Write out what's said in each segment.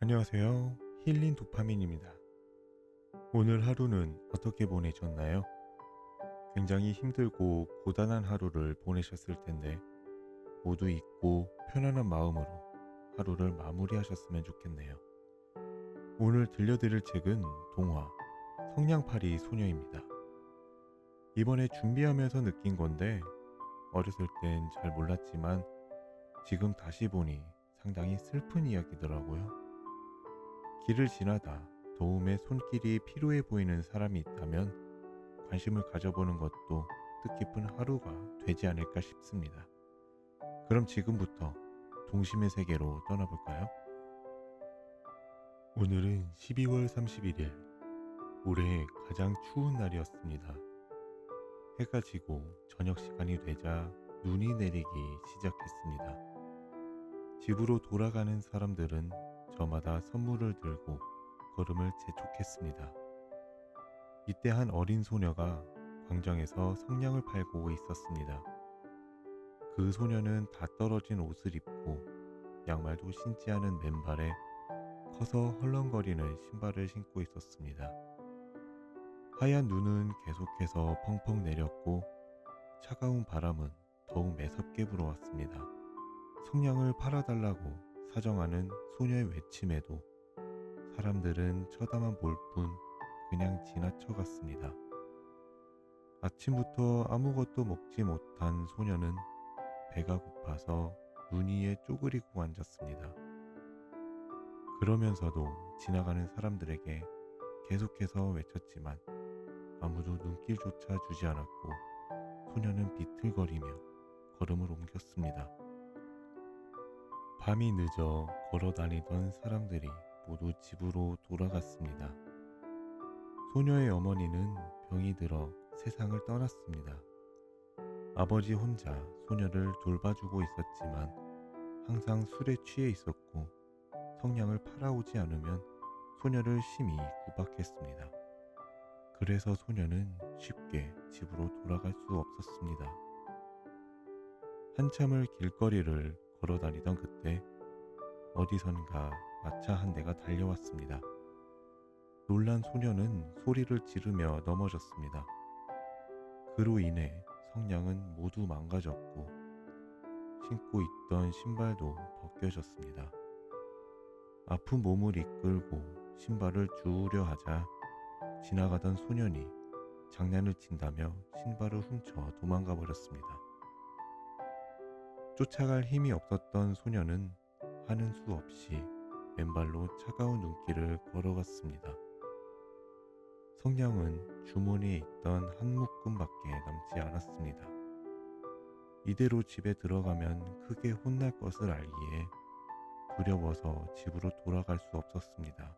안녕하세요. 힐링 도파민입니다. 오늘 하루는 어떻게 보내셨나요? 굉장히 힘들고 고단한 하루를 보내셨을 텐데 모두 잊고 편안한 마음으로 하루를 마무리하셨으면 좋겠네요. 오늘 들려드릴 책은 동화 성냥팔이 소녀입니다. 이번에 준비하면서 느낀 건데 어렸을 땐 잘 몰랐지만 지금 다시 보니 상당히 슬픈 이야기더라고요. 길을 지나다 도움의 손길이 필요해 보이는 사람이 있다면 관심을 가져보는 것도 뜻깊은 하루가 되지 않을까 싶습니다. 그럼 지금부터 동심의 세계로 떠나볼까요? 오늘은 12월 31일, 올해 가장 추운 날이었습니다. 해가 지고 저녁 시간이 되자 눈이 내리기 시작했습니다. 집으로 돌아가는 사람들은 저마다 선물을 들고 걸음을 재촉했습니다. 이때 한 어린 소녀가 광장에서 성냥을 팔고 있었습니다. 그 소녀는 다 떨어진 옷을 입고 양말도 신지 않은 맨발에 커서 헐렁거리는 신발을 신고 있었습니다. 하얀 눈은 계속해서 펑펑 내렸고 차가운 바람은 더욱 매섭게 불어왔습니다. 성냥을 팔아달라고 사정하는 소녀의 외침에도 사람들은 쳐다만 볼 뿐 그냥 지나쳐갔습니다. 아침부터 아무것도 먹지 못한 소녀는 배가 고파서 눈 위에 쪼그리고 앉았습니다. 그러면서도 지나가는 사람들에게 계속해서 외쳤지만 아무도 눈길조차 주지 않았고 소녀는 비틀거리며 걸음을 옮겼습니다. 밤이 늦어 걸어다니던 사람들이 모두 집으로 돌아갔습니다. 소녀의 어머니는 병이 들어 세상을 떠났습니다. 아버지 혼자 소녀를 돌봐주고 있었지만 항상 술에 취해 있었고 성냥을 팔아오지 않으면 소녀를 심히 구박했습니다. 그래서 소녀는 쉽게 집으로 돌아갈 수 없었습니다. 한참을 길거리를 걸어다니던 그때 어디선가 마차 한 대가 달려왔습니다. 놀란 소녀는 소리를 지르며 넘어졌습니다. 그로 인해 성냥은 모두 망가졌고 신고 있던 신발도 벗겨졌습니다. 아픈 몸을 이끌고 신발을 주우려 하자 지나가던 소년이 장난을 친다며 신발을 훔쳐 도망가 버렸습니다. 쫓아갈 힘이 없었던 소녀는 하는 수 없이 맨발로 차가운 눈길을 걸어갔습니다. 성냥은 주머니에 있던 한 묶음밖에 남지 않았습니다. 이대로 집에 들어가면 크게 혼날 것을 알기에 두려워서 집으로 돌아갈 수 없었습니다.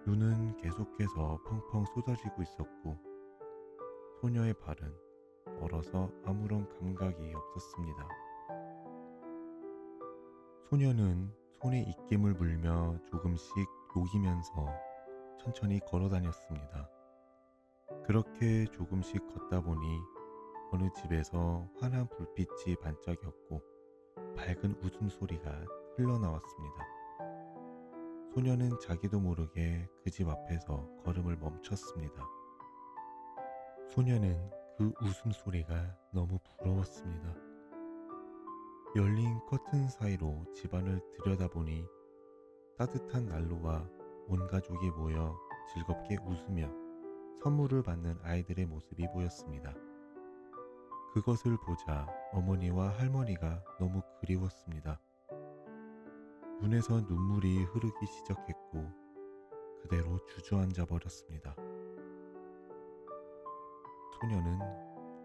눈은 계속해서 펑펑 쏟아지고 있었고 소녀의 발은 얼어서 아무런 감각이 없었습니다. 소녀는 손에 입김을 물며 조금씩 녹이면서 천천히 걸어 다녔습니다. 그렇게 조금씩 걷다 보니 어느 집에서 환한 불빛이 반짝였고 밝은 웃음소리가 흘러나왔습니다. 소녀는 자기도 모르게 그 집 앞에서 걸음을 멈췄습니다. 소녀는 그 웃음소리가 너무 부러웠습니다. 열린 커튼 사이로 집안을 들여다보니 따뜻한 난로와 온 가족이 모여 즐겁게 웃으며 선물을 받는 아이들의 모습이 보였습니다. 그것을 보자 어머니와 할머니가 너무 그리웠습니다. 눈에서 눈물이 흐르기 시작했고 그대로 주저앉아 버렸습니다. 소녀는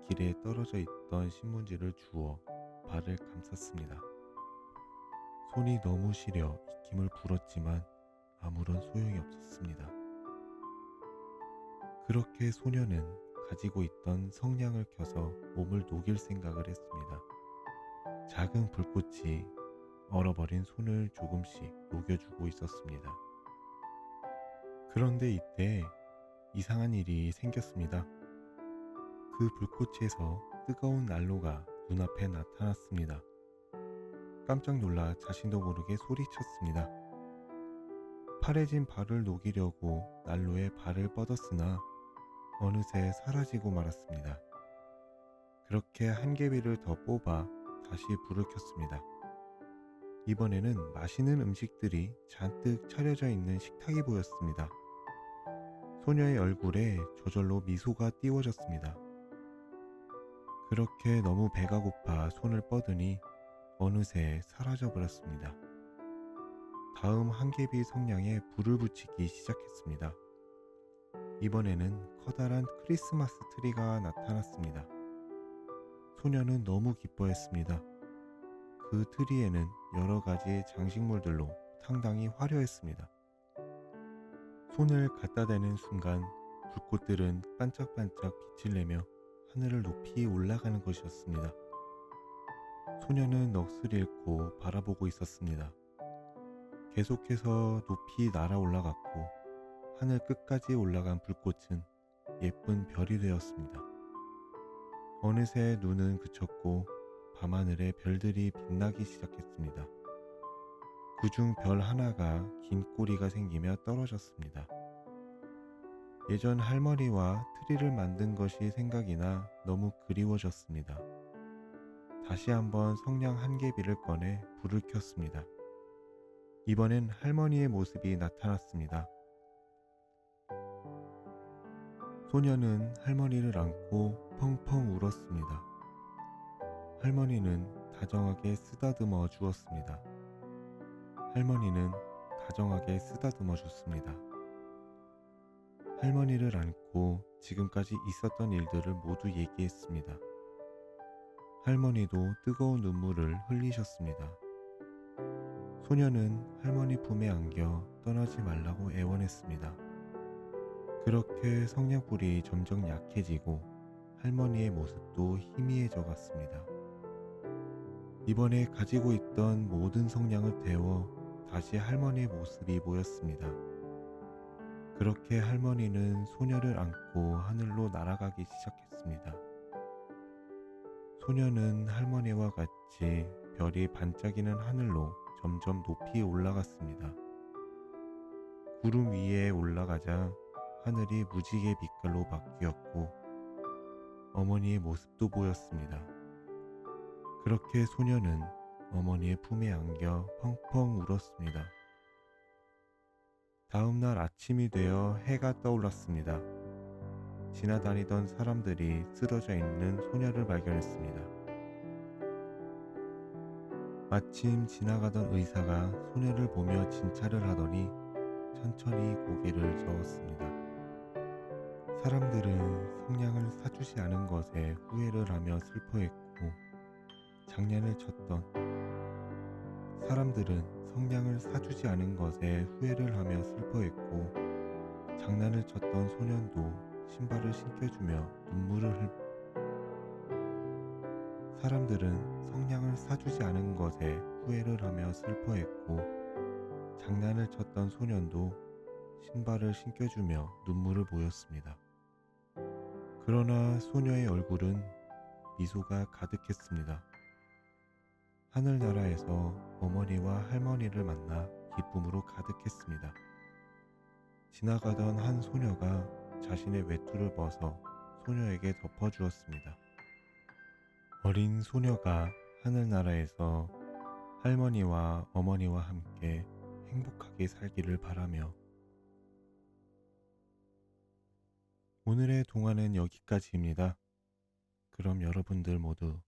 길에 떨어져 있던 신문지를 주워 발을 감쌌습니다. 손이 너무 시려 입김을 불었지만 아무런 소용이 없었습니다. 그렇게 소녀는 가지고 있던 성냥을 켜서 몸을 녹일 생각을 했습니다. 작은 불꽃이 얼어버린 손을 조금씩 녹여주고 있었습니다. 그런데 이때 이상한 일이 생겼습니다. 그 불꽃에서 뜨거운 난로가 눈앞에 나타났습니다. 깜짝 놀라 자신도 모르게 소리쳤습니다. 파래진 발을 녹이려고 난로에 발을 뻗었으나 어느새 사라지고 말았습니다. 그렇게 한 개비를 더 뽑아 다시 불을 켰습니다. 이번에는 맛있는 음식들이 잔뜩 차려져 있는 식탁이 보였습니다. 소녀의 얼굴에 저절로 미소가 띄워졌습니다. 그렇게 너무 배가 고파 손을 뻗으니 어느새 사라져 버렸습니다. 다음 한 개비 성냥에 불을 붙이기 시작했습니다. 이번에는 커다란 크리스마스 트리가 나타났습니다. 소녀는 너무 기뻐했습니다. 그 트리에는 여러 가지 장식물들로 상당히 화려했습니다. 손을 갖다 대는 순간 불꽃들은 반짝반짝 빛을 내며 하늘을 높이 올라가는 것이었습니다. 소녀는 넋을 잃고 바라보고 있었습니다. 계속해서 높이 날아 올라갔고 하늘 끝까지 올라간 불꽃은 예쁜 별이 되었습니다. 어느새 눈은 그쳤고 밤하늘에 별들이 빛나기 시작했습니다. 그중 별 하나가 긴 꼬리가 생기며 떨어졌습니다. 예전 할머니와 트리를 만든 것이 생각이 나 너무 그리워졌습니다. 다시 한번 성냥 한 개비를 꺼내 불을 켰습니다. 이번엔 할머니의 모습이 나타났습니다. 소녀는 할머니를 안고 펑펑 울었습니다. 할머니는 다정하게 쓰다듬어 주었습니다. 할머니는 다정하게 쓰다듬어 줬습니다. 할머니를 안고 지금까지 있었던 일들을 모두 얘기했습니다. 할머니도 뜨거운 눈물을 흘리셨습니다. 소녀는 할머니 품에 안겨 떠나지 말라고 애원했습니다. 그렇게 성냥불이 점점 약해지고 할머니의 모습도 희미해져 갔습니다. 이번에 가지고 있던 모든 성냥을 태워 다시 할머니의 모습이 보였습니다. 그렇게 할머니는 소녀를 안고 하늘로 날아가기 시작했습니다. 소녀는 할머니와 같이 별이 반짝이는 하늘로 점점 높이 올라갔습니다. 구름 위에 올라가자 하늘이 무지개 빛깔로 바뀌었고 어머니의 모습도 보였습니다. 그렇게 소녀는 어머니의 품에 안겨 펑펑 울었습니다. 다음 날 아침이 되어 해가 떠올랐습니다. 지나다니던 사람들이 쓰러져 있는 소녀를 발견했습니다. 마침 지나가던 의사가 소녀를 보며 진찰을 하더니 천천히 고개를 저었습니다. 사람들은 성냥을 사주지 않은 것에 후회를 하며 슬퍼했고 장난을 쳤던 사람들은 성냥을 사주지 않은 것에 후회를 하며 슬퍼했고 장난을 쳤던 소년도 신발을 신겨주며 사람들은 성냥을 사주지 않은 것에 후회를 하며 슬퍼했고 장난을 쳤던 소년도 신발을 신겨주며 눈물을 보였습니다. 그러나 소녀의 얼굴은 미소가 가득했습니다. 하늘나라에서 어머니와 할머니를 만나 기쁨으로 가득했습니다. 지나가던 한 소녀가 자신의 외투를 벗어 소녀에게 덮어주었습니다. 어린 소녀가 하늘나라에서 할머니와 어머니와 함께 행복하게 살기를 바라며 오늘의 동화는 여기까지입니다. 그럼 여러분들 모두